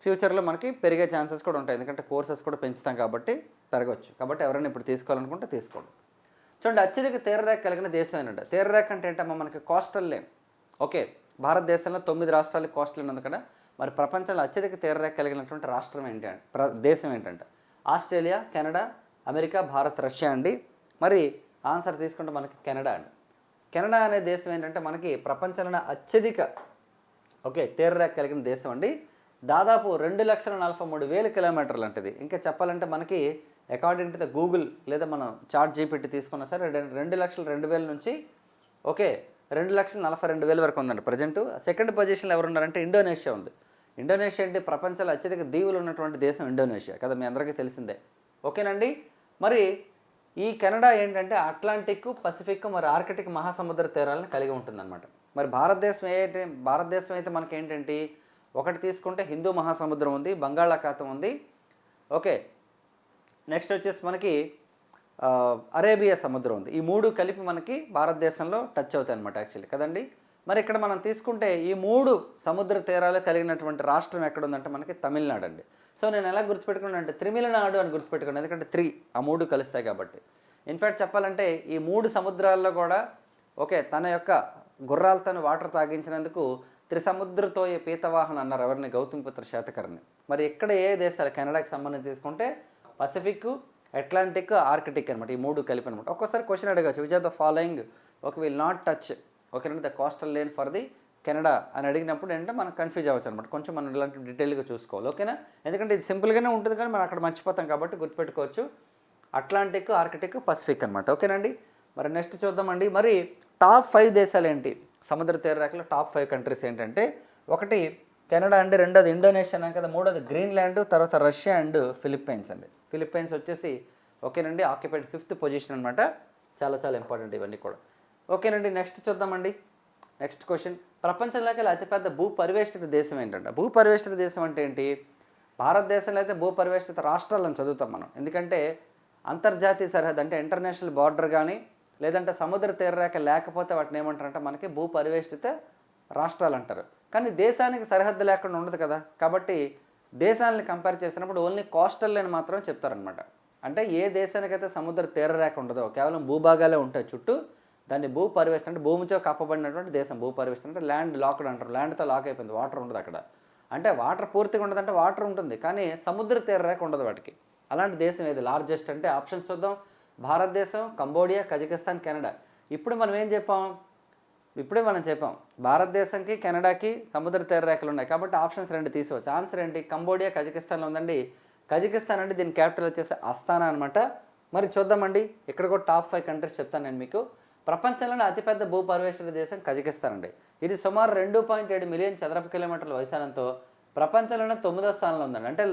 ఫ్యూచర్లో మనకి పెరిగే ఛాన్సెస్ కూడా ఉంటాయి, ఎందుకంటే కోర్సెస్ కూడా పెంచుతాం కాబట్టి పెరగవచ్చు. కాబట్టి ఎవరైనా ఇప్పుడు తీసుకోవాలనుకుంటే తీసుకోండి. చూడండి, అత్యధిక తీరరేఖ కలిగిన దేశం ఏంటంటే, తీరరేఖ అంటే ఏంటమ్మా మనకి కోస్టల్ లేన్. ఓకే, భారతదేశంలో 9 రాష్ట్రాలకి కోస్టల్ లేన్ ఉంది కదా. మరి ప్రపంచంలో అత్యధిక తీరరేఖ కలిగినటువంటి రాష్ట్రం ఏంటి అంటే, దేశం ఏంటంటే Australia, Canada, America, Bharat, Russia అండి. మరి ఆన్సర్ తీసుకుంటే మనకి కెనడా అండి. కెనడా అనే దేశం ఏంటంటే మనకి ప్రపంచంలోనే అత్యధిక తీరరేఖ కలిగిన దేశం అండి. దాదాపు 2,43,000 కిలోమీటర్లు అంటది. ఇంకా చెప్పాలంటే మనకి అకార్డింగ్ టు ద గూగుల్ లేదా మనం చాట్ జీపీటీ తీసుకున్నా సరే 2,02,000 నుంచి 2,42,000 వరకు ఉందండి ప్రజెంట్. సెకండ్ పొజిషన్లో ఎవరు ఉన్నారంటే ఇండోనేషియా ఉంది. ఇండోనేషియా అంటే ప్రపంచంలో అత్యధిక దీవులు ఉన్నటువంటి దేశం ఇండోనేషియా కదా, మీ అందరికీ తెలిసిందే. ఓకేనండి, మరి ఈ కెనడా ఏంటంటే అట్లాంటిక్, పసిఫిక్, మరి ఆర్కిటిక్ మహాసముద్ర తీరాలను కలిగి ఉంటుందన్నమాట. మరి భారతదేశం అయితే మనకి ఏంటంటే ఒకటి తీసుకుంటే హిందూ మహాసముద్రం ఉంది, బంగాళాఖాతం ఉంది. ఓకే, నెక్స్ట్ వచ్చేసి మనకి అరేబియా సముద్రం ఉంది. ఈ 3 కలిపి మనకి భారతదేశంలో టచ్ అవుతాయి అనమాట యాక్చువల్లీ కదండి. మరి ఇక్కడ మనం తీసుకుంటే ఈ 3 సముద్ర తీరాలు కలిగినటువంటి రాష్ట్రం ఎక్కడ ఉందంటే మనకి తమిళనాడు అండి. సో నేను ఎలా గుర్తుపెట్టుకున్నాను అంటే త్రిమిళనాడు అని గుర్తుపెట్టుకున్నాను, ఎందుకంటే 3 ఆ 3 కలుస్తాయి కాబట్టి. ఇన్ఫ్యాక్ట్ చెప్పాలంటే ఈ 3 సముద్రాల్లో కూడా తన యొక్క గుర్రాలతో వాటర్ తాగించినందుకు త్రిసముద్రతో పీతవాహన అన్నారు ఎవరిని, గౌతమిపుత్ర శాతకర్ణి. మరి ఇక్కడ ఏ దేశాలు కెనడాకి సంబంధించి తీసుకుంటే పసిఫిక్, అట్లాంటిక్, ఆర్కిటిక్ అనమాట, ఈ 3 కలిపి అనమాట. ఒక్కోసారి క్వశ్చన్ అడగచ్చు, which are the following will not touch the coastal lane for the Canada అని అడిగినప్పుడు ఏంటంటే మనం కన్ఫ్యూజ్ అవ్వచ్చు అనమాట. కొంచెం మనం ఇలాంటి డీటెయిల్గా చూసుకోవాలి. ఓకేనా, ఎందుకంటే ఇది సింపుల్గానే ఉంటుంది కానీ మనం అక్కడ మర్చిపోతాం కాబట్టి గుర్తుపెట్టుకోవచ్చు. అట్లాంటిక్, ఆర్కిటిక్, పసిఫిక్ అనమాట. ఓకేనండి, మరి నెక్స్ట్ చూద్దామండి. మరి టాప్ 5 దేశాలు ఏంటి సముద్ర తీరరేఖలో? టాప్ 5 కంట్రీస్ ఏంటంటే 1 కెనడా అండి, 2ది ఇండోనేషియా అన్నాం కదా, 3ది గ్రీన్లాండ్, తర్వాత రష్యా అండ్ ఫిలిప్పైన్స్ అండి. ఫిలిప్పైన్స్ వచ్చేసి ఓకేనండి ఆక్యుపైడ్ 5th పొజిషన్ అనమాట. చాలా చాలా ఇంపార్టెంట్ ఇవన్నీ కూడా. ఓకేనండి, నెక్స్ట్ చూద్దామండి. నెక్స్ట్ క్వశ్చన్, ప్రపంచంలోకి అతిపెద్ద భూపరివేష్టిత దేశం ఏంటంటే? భూపరివేష్టిత దేశం అంటే ఏంటి? భారతదేశంలో అయితే భూపరివేష్టిత రాష్ట్రాలను చదువుతాం మనం, ఎందుకంటే అంతర్జాతీయ సరిహద్దు అంటే ఇంటర్నేషనల్ బార్డర్ కానీ లేదంటే సముద్ర తీరరేఖ లేకపోతే వాటిని ఏమంటారంటే మనకి భూపరివేష్టిత రాష్ట్రాలు అంటారు. కానీ దేశానికి సరిహద్దు లేకుండా ఉండదు కదా, కాబట్టి దేశాలని కంపేర్ చేసినప్పుడు ఓన్లీ కోస్టల్ లైన్ మాత్రమే చెప్తారనమాట. అంటే ఏ దేశానికైతే సముద్ర తీరరేఖ ఉండదో, కేవలం భూభాగాలే ఉంటాయి చుట్టూ, దాన్ని భూపరివేష్ట అంటే భూమితో కప్పబడినటువంటి దేశం. భూపరివేష్ట అంటే ల్యాండ్ లాక్డ్ అంటారు, ల్యాండ్తో లాక్ అయిపోయింది, వాటర్ ఉండదు అక్కడ. అంటే వాటర్ పూర్తిగా ఉండదంటే వాటర్ ఉంటుంది కానీ సముద్ర తీరరేఖ ఉండదు వాటికి. అలాంటి దేశం ఏది లార్జెస్ట్ అంటే? ఆప్షన్స్ చూద్దాం. భారతదేశం, కంబోడియా, కజకిస్తాన్, కెనడా. ఇప్పుడే మనం చెప్పాం భారతదేశంకి కెనడాకి సముద్ర తీరరేఖలు ఉన్నాయి కాబట్టి ఆప్షన్స్ 2 తీసుకోవచ్చు. ఆన్సర్ ఏంటి? కంబోడియా, కజకిస్తాన్లో ఉందండి. కజకిస్తాన్ అంటే దీని క్యాపిటల్ వచ్చేసి అస్తానా అనమాట. మరి చూద్దామండి, ఇక్కడ కూడా టాప్ 5 కంట్రీస్ చెప్తాను నేను మీకు. ప్రపంచంలోనే అతిపెద్ద భూపరివేష్టిత దేశం కజకిస్తాన్ అండి. ఇది సుమారు 2.7 మిలియన్ చదరపు కిలోమీటర్ల వైశాల్యంతో ప్రపంచంలోనే 9వ స్థానంలో ఉందండి. అంటే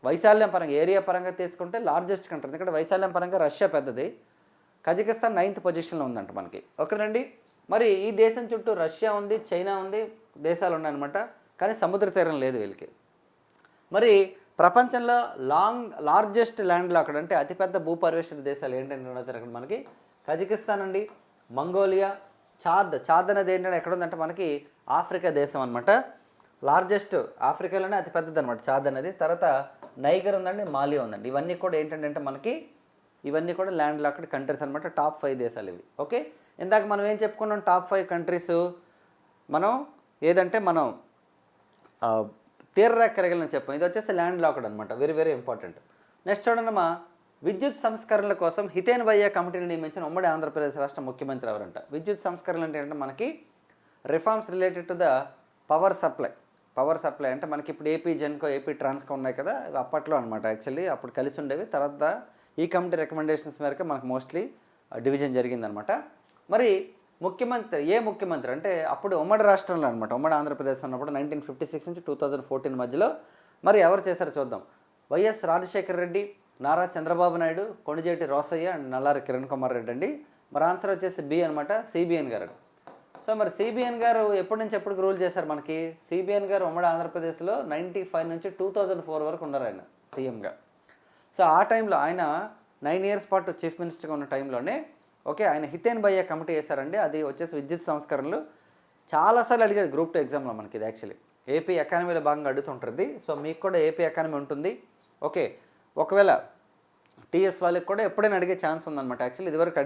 వైశాల్యం పరంగా, ఏరియా పరంగా తీసుకుంటే లార్జెస్ట్ కంట్రీ. ఎందుకంటే వైశాల్యం పరంగా రష్యా పెద్దది, కజకిస్తాన్ 9th పొజిషన్లో ఉందంట మనకి. ఓకేనండి, మరి ఈ దేశం చుట్టూ రష్యా ఉంది, చైనా ఉంది, దేశాలు ఉన్నాయన్నమాట. కానీ సముద్ర తీరం లేదు వీళ్ళకి. మరి ప్రపంచంలో లార్జెస్ట్ ల్యాండ్ లాక్డ్ అంటే అతిపెద్ద భూపరివేష్టిత దేశాలు ఏంటంటే అక్కడ మనకి కజకిస్తాన్ అండి, మంగోలియా, చాద్ అనేది ఏంటంటే ఎక్కడ ఉందంటే మనకి ఆఫ్రికా దేశం అనమాట. లార్జెస్ట్ ఆఫ్రికాలోనే అతిపెద్దది అనమాట చాద్ అనేది. తర్వాత నైగర్ ఉందండి, మాలి ఉందండి. ఇవన్నీ కూడా ఏంటంటే మనకి ఇవన్నీ కూడా ల్యాండ్ లాక్డ్ కంట్రీస్ అనమాట. టాప్ 5 దేశాలు ఇవి. ఓకే, ఇందాక మనం ఏం చెప్పుకున్నాం, టాప్ 5 కంట్రీస్ మనం ఏదంటే మనం తీరరేఖ రేఖలను చెప్పాం. ఇది వచ్చేసి ల్యాండ్ లాక్డ్ అనమాట, వెరీ వెరీ ఇంపార్టెంట్. నెక్స్ట్ చూడండి, విద్యుత్ సంస్కరణల కోసం హితేన్ భయ్యా కమిటీని నియమించిన ఉమ్మడి ఆంధ్రప్రదేశ్ రాష్ట్ర ముఖ్యమంత్రి ఎవరంట? విద్యుత్ సంస్కరణలు అంటే ఏంటంటే మనకి reforms related to the power supply అంటే మనకి ఇప్పుడు ఏపీ జెన్కో, ఏపీ ట్రాన్స్కో ఉన్నాయి కదా, ఇవి అప్పట్లో అనమాట. యాక్చువల్లీ అప్పుడు కలిసి ఉండేవి. తర్వాత ఈ కమిటీ రికమెండేషన్స్ మేరకు మనకు మోస్ట్లీ డివిజన్ జరిగిందనమాట. మరి ముఖ్యమంత్రి అంటే అప్పుడు ఉమ్మడి రాష్ట్రంలో అనమాట, ఉమ్మడి ఆంధ్రప్రదేశ్ ఉన్నప్పుడు 1956 నుంచి 2014 మధ్యలో మరి ఎవరు చేశారో చూద్దాం. వైఎస్ రాజశేఖర రెడ్డి, నారా చంద్రబాబు నాయుడు, కొణిజేటి రోసయ్య అండ్ నల్లారి కిరణ్ కుమార్ రెడ్డి అండి. మరి ఆన్సర్ వచ్చేసి బి అనమాట, సిబిఎన్ గారు. సో మరి సిబిఎన్ గారు ఎప్పటి నుంచి ఎప్పటికి రూల్ చేశారు మనకి? సిబిఎన్ గారు ఉమ్మడి ఆంధ్రప్రదేశ్లో 95 నుంచి 2004 వరకు ఉన్నారు ఆయన సీఎంగా. సో ఆ టైంలో ఆయన 9 ఇయర్స్ పాటు చీఫ్ మినిస్టర్గా ఉన్న టైంలోనే ఆయన హితేన్ భయ్యా కమిటీ వేశారండి. అది వచ్చేసి విద్యుత్ సంస్కరణలు. చాలాసార్లు అడిగారు గ్రూప్ 2 ఎగ్జామ్లో మనకి. ఇది యాక్చువల్లీ ఏపీ ఎకానమీలో భాగంగా అడుగుతుంటుంది. సో మీకు కూడా ఏపీ ఎకానమీ ఉంటుంది. ఒకవేళ టీఎస్ వాళ్ళకి కూడా ఎప్పుడైనా అడిగే ఛాన్స్ ఉందన్నమాట. యాక్చువల్లీ ఇదివరకు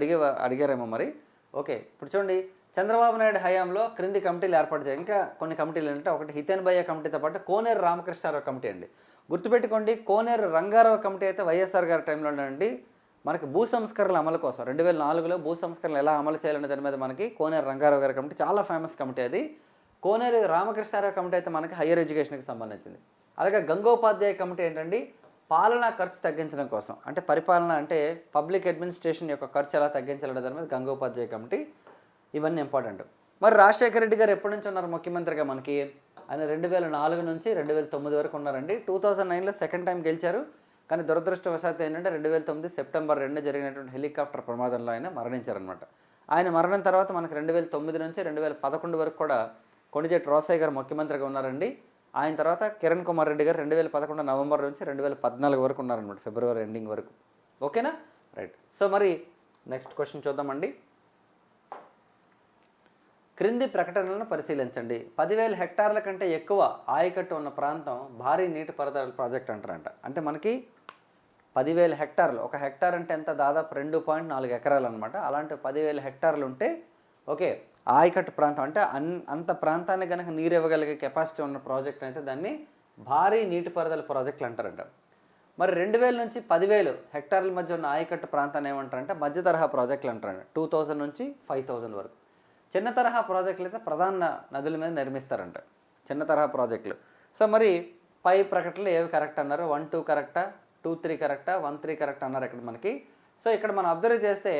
అడిగారేమో మరి. ఇప్పుడు చూడండి, చంద్రబాబు నాయుడు హయాంలో క్రింది కమిటీలు ఏర్పాటు చేయాలి. ఇంకా కొన్ని కమిటీలు ఏంటంటే, ఒకటి హితేన్ భయ్యా కమిటీతో పాటు కోనేరు రామకృష్ణారావు కమిటీ అండి. గుర్తుపెట్టుకోండి, కోనేరు రంగారావు కమిటీ అయితే వైఎస్ఆర్ గారి టైంలో అండి మనకి భూ సంస్కరణల అమలు కోసం 2004లో భూ సంస్కరణలు ఎలా అమలు చేయాలనే దాని మీద మనకి కోనేరు రంగారావు గారి కమిటీ చాలా ఫేమస్ కమిటీ అది. కోనేరు రామకృష్ణారావు కమిటీ అయితే మనకి హయ్యర్ ఎడ్యుకేషన్కి సంబంధించింది. అలాగే గంగోపాధ్యాయ కమిటీ ఏంటండి, పాలనా ఖర్చు తగ్గించడం కోసం, అంటే పరిపాలన అంటే పబ్లిక్ అడ్మినిస్ట్రేషన్ యొక్క ఖర్చు ఎలా తగ్గించాలనే దాని మీద గంగోపాధ్యాయ కమిటీ. ఇవన్నీ ఇంపార్టెంట్. మరి రాజశేఖర రెడ్డి గారు ఎప్పటి నుంచి ఉన్నారు ముఖ్యమంత్రిగా మనకి? ఆయన 2004 నుంచి 2009 వరకు ఉన్నారండి. 2009లో సెకండ్ టైం గెలిచారు. కానీ దురదృష్టవశాత్తు ఏంటంటే 2009 సెప్టెంబర్ 2 జరిగినటువంటి హెలికాప్టర్ ప్రమాదంలో ఆయన మరణించారనమాట. ఆయన మరణం తర్వాత మనకి 2009 నుంచి 2011 వరకు కూడా కొణిజేటి రోసయ్య గారు ముఖ్యమంత్రిగా ఉన్నారండి. ఆయన తర్వాత కిరణ్ కుమార్ రెడ్డి గారు 2011 నవంబర్ నుంచి 2014 వరకు ఉన్నారనమాట, ఫిబ్రవరి ఎండింగ్ వరకు. ఓకేనా, రైట్. సో మరి నెక్స్ట్ క్వశ్చన్ చూద్దామండి. క్రింది ప్రకటనలను పరిశీలించండి. 10,000 హెక్టార్ల కంటే ఎక్కువ ఆయకట్టు ఉన్న ప్రాంతం భారీ నీటిపారుదల ప్రాజెక్ట్ అంటారంట. అంటే మనకి 10,000 హెక్టార్లు, ఒక హెక్టార్ అంటే ఎంత, దాదాపు 2.4 ఎకరాలు అనమాట. అలాంటి 10,000 హెక్టార్లు ఉంటే ఆయకట్టు ప్రాంతం అంటే అంత ప్రాంతాన్ని కనుక నీరు ఇవ్వగలిగే కెపాసిటీ ఉన్న ప్రాజెక్ట్ అయితే దాన్ని భారీ నీటిపారుదల ప్రాజెక్టులు అంటారంట. మరి 2,000 నుంచి 10,000 హెక్టార్ల మధ్య ఉన్న ఆయకట్టు ప్రాంతాన్ని ఏమంటారంటే మధ్య తరహా ప్రాజెక్టులు అంటారంట. 2,000 నుంచి 5,000 వరకు. చిన్న తరహా ప్రాజెక్టులు అయితే ప్రధాన నదుల మీద నిర్మిస్తారంట, చిన్న తరహా ప్రాజెక్టులు. సో మరి పై ప్రకటనలు ఏవి కరెక్ట్ అన్నారు? 1, 2 కరెక్టా, 2, 3 కరెక్టా, 1, 3 కరెక్ట్ అన్నారు ఇక్కడ మనకి. సో ఇక్కడ మనం అబ్జర్వ్ చేస్తే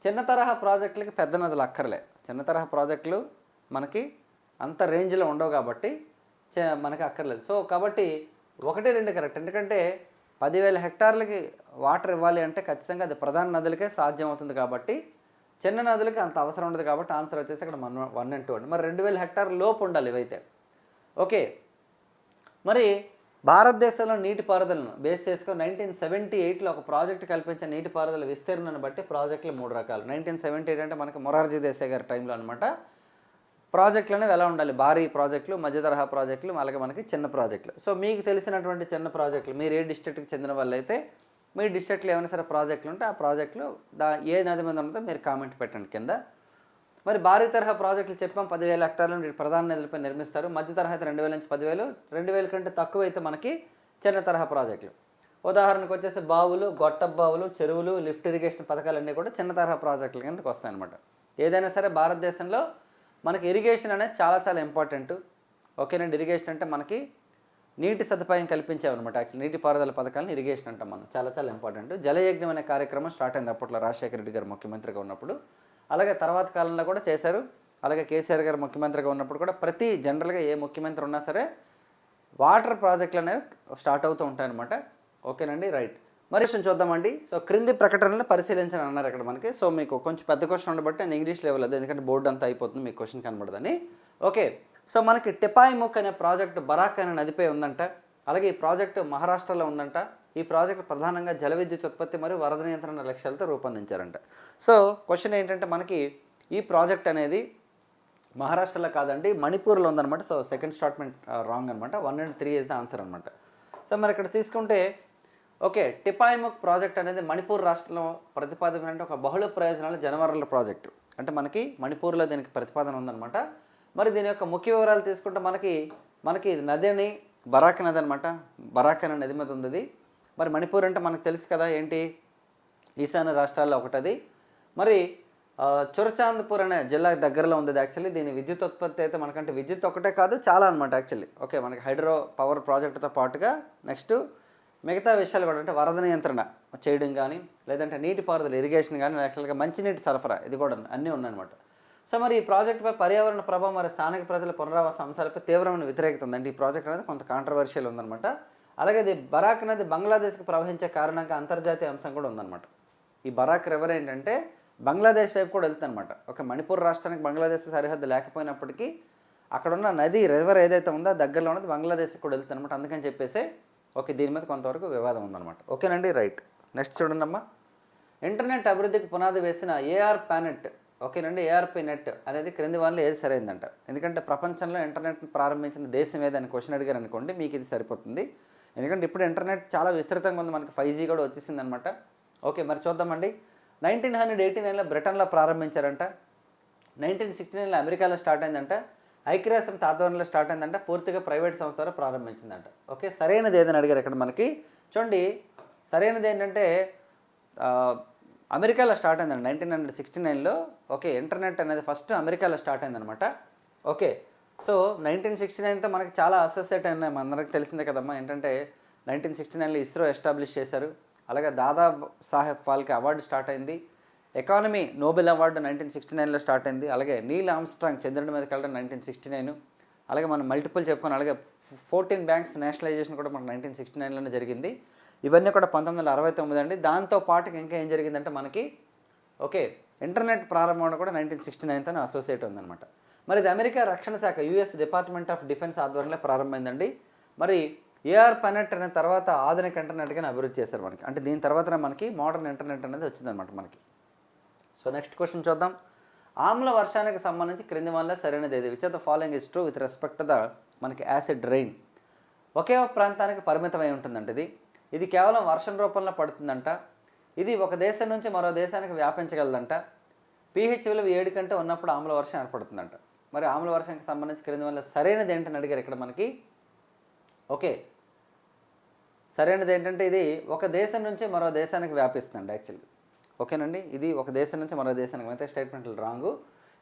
చిన్న తరహా ప్రాజెక్టులకి పెద్ద నదులు అక్కర్లే. చిన్న తరహా ప్రాజెక్టులు మనకి అంత రేంజ్లో ఉండవు కాబట్టి మనకి అక్కర్లేదు. సో కాబట్టి 1, 2 కరెక్ట్. ఎందుకంటే 10,000 హెక్టార్లకి వాటర్ ఇవ్వాలి అంటే ఖచ్చితంగా అది ప్రధాన నదులకే సాధ్యం అవుతుంది కాబట్టి చిన్న నదులకి అంత అవసరం ఉండదు కాబట్టి ఆన్సర్ వచ్చేసి ఇక్కడ 1 and 2 అండి. మరి 2,000 హెక్టార్ల లోపు ఉండాలి ఇవైతే. మరి భారతదేశంలో నీటిపారుదలను బేస్ చేసుకొని 1978లో ఒక ప్రాజెక్టు కల్పించే నీటిపారుదల విస్తీర్ణాన్ని బట్టి ప్రాజెక్టులు 3 రకాలు. 1978 అంటే మనకి మొరార్జీ దేశాయ్ గారి టైంలో అనమాట. ప్రాజెక్టులు అనేవి ఎలా ఉండాలి? భారీ ప్రాజెక్టులు, మధ్య తరహా ప్రాజెక్టులు, అలాగే మనకి చిన్న ప్రాజెక్టులు. సో మీకు తెలిసినటువంటి చిన్న ప్రాజెక్టులు, మీరు ఏ డిస్ట్రిక్ట్కి చెందిన వాళ్ళు అయితే మీ డిస్ట్రిక్ట్లో ఏమైనా సరే ప్రాజెక్టులు ఉంటే ఆ ప్రాజెక్టులు ఏ నది మీద ఉందో మీరు కామెంట్ పెట్టండి కింద. మరి భారీ తరహా ప్రాజెక్టులు చెప్పాం, 10,000 హెక్టార్లను ప్రధాన నదులపై నిర్మిస్తారు. మధ్య తరహా అయితే 2,000 నుంచి 10,000, 2,000 కంటే తక్కువ అయితే మనకి చిన్న తరహా ప్రాజెక్టులు. ఉదాహరణకు వచ్చేసి బావులు, గొట్టపు బావులు, చెరువులు, లిఫ్ట్ ఇరిగేషన్ పథకాలన్నీ కూడా చిన్న తరహా ప్రాజెక్టుల కిందకి వస్తాయన్నమాట. ఏదైనా సరే భారతదేశంలో మనకి ఇరిగేషన్ అనేది చాలా చాలా ఇంపార్టెంట్. ఓకేనండి, ఇరిగేషన్ అంటే మనకి నీటి సదుపాయం కల్పించామన్నమాట. యాక్చువల్లీ నీటిపారుదల పథకాలను ఇరిగేషన్ అంటాం మనం, చాలా చాలా ఇంపార్టెంట్. జలయజ్ఞం అనే కార్యక్రమం స్టార్ట్ అయింది అప్పట్లో రాజశేఖర రెడ్డి గారు ముఖ్యమంత్రిగా ఉన్నప్పుడు. అలాగే తర్వాత కాలంలో కూడా చేశారు. అలాగే కేసీఆర్ గారు ముఖ్యమంత్రిగా ఉన్నప్పుడు కూడా జనరల్గా ఏ ముఖ్యమంత్రి ఉన్నా సరే వాటర్ ప్రాజెక్టులు అనేవి స్టార్ట్ అవుతూ ఉంటాయన్నమాట. ఓకేనండి, రైట్. మరి చూద్దామండి. సో క్రింది ప్రకటనలను పరిశీలించని అన్నారు ఇక్కడ మనకి. సో మీకు కొంచెం పెద్ద క్వశ్చన్ ఉండబట్టి నేను ఇంగ్లీష్లో ఇవ్వలేదు, ఎందుకంటే బోర్డు అంతా అయిపోతుంది, మీకు క్వశ్చన్ కనబడదని. సో మనకి టిపాయిముక్ అనే ప్రాజెక్టు బరాక్ అనే నదిపై ఉందంట. అలాగే ఈ ప్రాజెక్టు మహారాష్ట్రలో ఉందంట. ఈ ప్రాజెక్టు ప్రధానంగా జల విద్యుత్ ఉత్పత్తి మరియు వరద నియంత్రణ లక్ష్యాలతో రూపొందించారంట. సో క్వశ్చన్ ఏంటంటే మనకి ఈ ప్రాజెక్ట్ అనేది మహారాష్ట్రలో కాదండి, మణిపూర్లో ఉందన్నమాట. సో సెకండ్ స్టాట్మెంట్ రాంగ్ అనమాట. 1 and 3 అయితే ఆన్సర్ అనమాట. సో మరి ఇక్కడ తీసుకుంటే టిపాయిముక్ ప్రాజెక్ట్ అనేది మణిపూర్ రాష్ట్రంలో ప్రతిపాదించిన ఒక బహుళ ప్రయోజనాల జనవనరుల ప్రాజెక్టు. అంటే మనకి మణిపూర్లో దీనికి ప్రతిపాదన ఉందన్నమాట. మరి దీని యొక్క ముఖ్య వివరాలు తీసుకుంటే మనకి నది అని బరాక్ నది అనమాట. బరాక్ అనే నది మీద ఉంది. మరి మణిపూర్ అంటే మనకు తెలుసు కదా ఏంటి, ఈశాన్య రాష్ట్రాల్లో ఒకటది. మరి చురచాంద్పూర్ అనే జిల్లా దగ్గరలో ఉంది యాక్చువల్లీ. దీని విద్యుత్ ఉత్పత్తి అయితే మనకంటే విద్యుత్ ఒకటే కాదు, చాలా అనమాట యాక్చువల్లీ. ఓకే, మనకి హైడ్రో పవర్ ప్రాజెక్టుతో పాటుగా నెక్స్ట్ మిగతా విషయాలు కూడా, అంటే వరద నియంత్రణ చేయడం కానీ, లేదంటే నీటిపారుదల ఇరిగేషన్ కానీ, యాక్చువల్గా మంచినీటి సరఫరా ఇది కూడా అన్నీ ఉన్నాయన్నమాట. సో మరి ఈ ప్రాజెక్టుపై పర్యావరణ ప్రభావం మరి స్థానిక ప్రజల పునరావాస అంశాలపై తీవ్రమైన వ్యతిరేకత ఉందండి. ఈ ప్రాజెక్ట్ అనేది కొంత కాంట్రవర్షియల్ ఉందన్నమాట. అలాగే ఇది బరాక్ నది బంగ్లాదేశ్కి ప్రవహించే కారణంగా అంతర్జాతీయ అంశం కూడా ఉందన్నమాట. ఈ బరాక్ రివర్ ఏంటంటే బంగ్లాదేశ్ వైపు కూడా వెళ్తుంది అనమాట. ఒక మణిపూర్ రాష్ట్రానికి బంగ్లాదేశ్ సరిహద్దు లేకపోయినప్పటికీ అక్కడున్న నది రివర్ ఏదైతే ఉందో దగ్గరలో ఉన్నది బంగ్లాదేశ్కి కూడా వెళ్తుంది అనమాట. అందుకని చెప్పేసి ఓకే, దీని మీద కొంతవరకు వివాదం ఉందన్నమాట. ఓకేనండి, రైట్. నెక్స్ట్ చూడండి అమ్మా, ఇంటర్నెట్ అభివృద్ధికి పునాది వేసిన ఏఆర్పానెట్. ఓకేనండి, ఏఆర్పీ నెట్ అనేది క్రింది వాళ్ళలో ఏది సరైందంట. ఎందుకంటే ప్రపంచంలో ఇంటర్నెట్ని ప్రారంభించిన దేశం ఏదని క్వశ్చన్ అడిగారు అనుకోండి, మీకు ఇది సరిపోతుంది. ఎందుకంటే ఇప్పుడు ఇంటర్నెట్ చాలా విస్తృతంగా ఉంది, మనకి 5G కూడా వచ్చేసింది అనమాట. ఓకే, మరి చూద్దామండి. 1989లో బ్రిటన్లో ప్రారంభించారంట. 1969లో అమెరికాలో స్టార్ట్ అయిందంట. ఐక్యరాజ్య సమితి ఆధ్వర్యంలో స్టార్ట్ అయిందంట. పూర్తిగా ప్రైవేట్ సంస్థ ద్వారా ప్రారంభించిందంట. ఓకే, సరైనది ఏదని అడిగారు ఇక్కడ మనకి. చూడండి, సరైనది ఏంటంటే అమెరికాలో స్టార్ట్ అయిందండి 1969లో. ఓకే, ఇంటర్నెట్ అనేది ఫస్ట్ అమెరికాలో స్టార్ట్ అయిందనమాట. ఓకే, సో 1969తో మనకి చాలా అసోసియేట్ అయినాయి, మనందరికి తెలిసిందే కదమ్మా. ఏంటంటే 1969లో ఇస్రో ఎస్టాబ్లిష్ చేశారు. అలాగే దాదా సాహెబ్ ఫాల్కే అవార్డు స్టార్ట్ అయింది. ఎకానమీ నోబెల్ అవార్డు 1969లో స్టార్ట్ అయింది. అలాగే నీల్ ఆమ్స్ట్రాంగ్ చంద్రుడి మీదకి వెళ్ళడం 1969. అలాగే మనం మల్టిపుల్ చెప్పుకొని, అలాగే 14 బ్యాంక్స్ నేషనలైజేషన్ కూడా మనకు 1969లోనే జరిగింది. ఇవన్నీ కూడా 1969 అండి. దాంతో పాటు ఇంకా ఏం జరిగిందంటే మనకి ఓకే, ఇంటర్నెట్ ప్రారంభం కూడా 1969తోనే అసోసియేట్ ఉందన్నమాట. మరి ఇది అమెరికా రక్షణ శాఖ యుఎస్ డిపార్ట్మెంట్ ఆఫ్ డిఫెన్స్ ఆధ్వర్యంలో ప్రారంభమైందండి. మరి ఏఆర్పానెట్ అనే తర్వాత ఆధునిక ఇంటర్నెట్గానే అభివృద్ధి చేశారు మనకి. అంటే దీని తర్వాత మనకి మోడర్న్ ఇంటర్నెట్ అనేది వచ్చిందనమాట మనకి. సో నెక్స్ట్ క్వశ్చన్ చూద్దాం. ఆమ్ల వర్షానికి సంబంధించి క్రింది వల్ల సరైనది ఏది? Which of the following is true with respect to the మనకి యాసిడ్ రెయిన్. ఒకే ఒక ప్రాంతానికి పరిమితమై ఉంటుందంట. ఇది కేవలం వర్షం రూపంలో పడుతుందంట. ఇది ఒక దేశం నుంచి మరో దేశానికి వ్యాపించగలదంట. pH విలువ 7 కంటే ఉన్నప్పుడు ఆమ్ల వర్షం ఏర్పడుతుందంట. మరి ఆమ్ల వర్షానికి సంబంధించి క్రింది వల్ల సరైనది ఏంటని అడిగారు ఇక్కడ మనకి. ఓకే, సరైనది ఏంటంటే ఇది ఒక దేశం నుంచి మరో దేశానికి వ్యాపిస్తుందండి యాక్చువల్లీ. ఓకేనండి, ఇది ఒక దేశం నుంచి మరో దేశానికి, అయితే స్టేట్మెంట్లు రాంగు.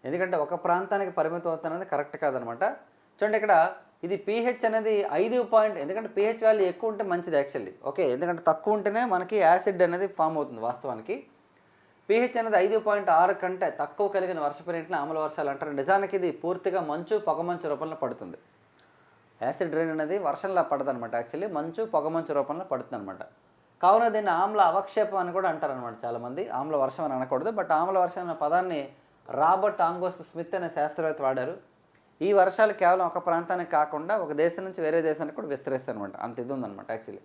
ఎందుకంటే ఒక ప్రాంతానికి పరిమితం అవుతున్నది కరెక్ట్ కాదనమాట. చూడండి ఇక్కడ ఇది pH అనేది 5 ఎందుకంటే pH వాల్యూ ఎక్కువ ఉంటే మంచిది యాక్చువల్లీ. ఓకే, ఎందుకంటే తక్కువ ఉంటేనే మనకి యాసిడ్ అనేది ఫామ్ అవుతుంది వాస్తవానికి. pH అనేది 5.6 కంటే తక్కువ కలిగిన వర్షపు నీటిని ఆమ్ల వర్షాలు అంటారు. నిజానికి ఇది పూర్తిగా మంచు పొగమంచు రూపంలో పడుతుంది. యాసిడ్ రెయిన్ అనేది వర్షంలా పడదు అనమాట యాక్చువల్లీ, మంచు పొగమంచు రూపంలో పడుతుంది అనమాట. కావున దీన్ని ఆమ్ల అవక్షేపం అని కూడా అంటారనమాట చాలామంది. ఆమ్ల వర్షం అని అనకూడదు, బట్ ఆమ్ల వర్షం అనే పదాన్ని రాబర్ట్ ఆంగోస్ స్మిత్ అనే శాస్త్రవేత్త వాడారు. ఈ వర్షాలు కేవలం ఒక ప్రాంతానికి కాకుండా ఒక దేశం నుంచి వేరే దేశానికి కూడా విస్తరిస్తాయి అనమాట. అంత ఇది ఉందన్నమాట యాక్చువల్లీ.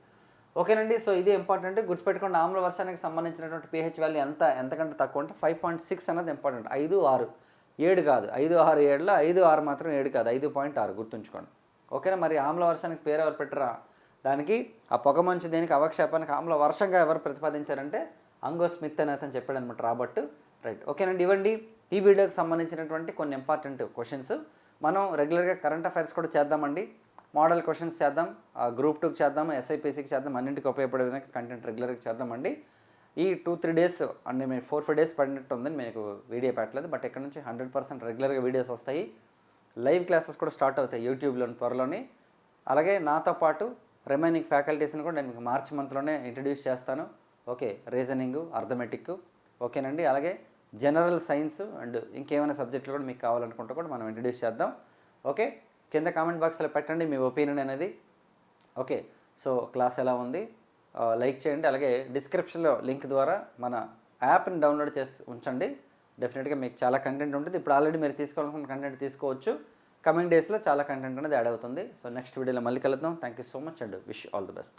ఓకేనండి, సో ఇది ఇంపార్టెంట్. గుర్తుపెట్టుకోండి, ఆమ్ల వర్షానికి సంబంధించినటువంటి pH వాల్యూ ఎంతకంటే తక్కువ అంటే 5.6 అనేది ఇంపార్టెంట్. 5, 6, 7 కాదు. 5, 6, 7లో 5, 6 మాత్రం 7 కాదు, 5.6 గుర్తుంచుకోండి. ఓకేనా, మరి ఆమ్ల వర్షానికి పేరు ఎవరు పెట్టరా? దానికి ఆ పొగ మంచు దేనికి అవక్షేపానికి ఆమ్ల వర్షంగా ఎవరు ప్రతిపాదించారంటే అంగో స్మిత్ అని అతను చెప్పాడు అనమాట, రాబర్ట్. రైట్, ఓకేనండి. ఇవ్వండి ఈ వీడియోకి సంబంధించినటువంటి కొన్ని ఇంపార్టెంట్ క్వశ్చన్స్. మనం రెగ్యులర్గా కరెంట్ అఫైర్స్ కూడా చేద్దామండి, మోడల్ క్వశ్చన్స్ చేద్దాం, గ్రూప్ 2కి చేద్దాం, SIPCకి చేద్దాం, అన్నింటికి ఉపయోగపడే విధంగా కంటెంట్ రెగ్యులర్గా చేద్దామండి. ఈ 2-3 డేస్ అంటే మేము 4-5 డేస్ పడినట్టు ఉందని మీకు వీడియో పెట్టలేదు, బట్ ఇక్కడ నుంచి 100% రెగ్యులర్గా వీడియోస్ వస్తాయి. లైవ్ క్లాసెస్ కూడా స్టార్ట్ అవుతాయి యూట్యూబ్లో త్వరలోనే. అలాగే నాతో పాటు రిమైనింగ్ ఫ్యాకల్టీస్ని కూడా నేను మీకు మార్చ్ మంత్లోనే ఇంట్రడ్యూస్ చేస్తాను. ఓకే, రీజనింగ్, అర్థమెటిక్, ఓకేనండి. అలాగే జనరల్ సైన్స్ అండ్ ఇంకేమైనా సబ్జెక్టులు కూడా మీకు కావాలనుకుంటే కూడా మనం ఇంట్రడ్యూస్ చేద్దాం. ఓకే, కింద కామెంట్ బాక్స్లో పెట్టండి మీ ఒపీనియన్ అనేది. ఓకే, సో క్లాస్ ఎలా ఉంది లైక్ చేయండి. అలాగే డిస్క్రిప్షన్లో లింక్ ద్వారా మన యాప్ని డౌన్లోడ్ చేసి ఉంచండి. డెఫినెట్గా మీకు చాలా కంటెంట్ ఉంటుంది. ఇప్పుడు ఆల్రెడీ మీరు తీసుకోవాలనుకున్న కంటెంట్ తీసుకోవచ్చు. కమింగ్ డేస్లో చాలా కంటెంట్ అనేది యాడ్ అవుతుంది. సో నెక్స్ట్ వీడియోలో మళ్ళీ కలుద్దాం. Thank you so much and wish all the best.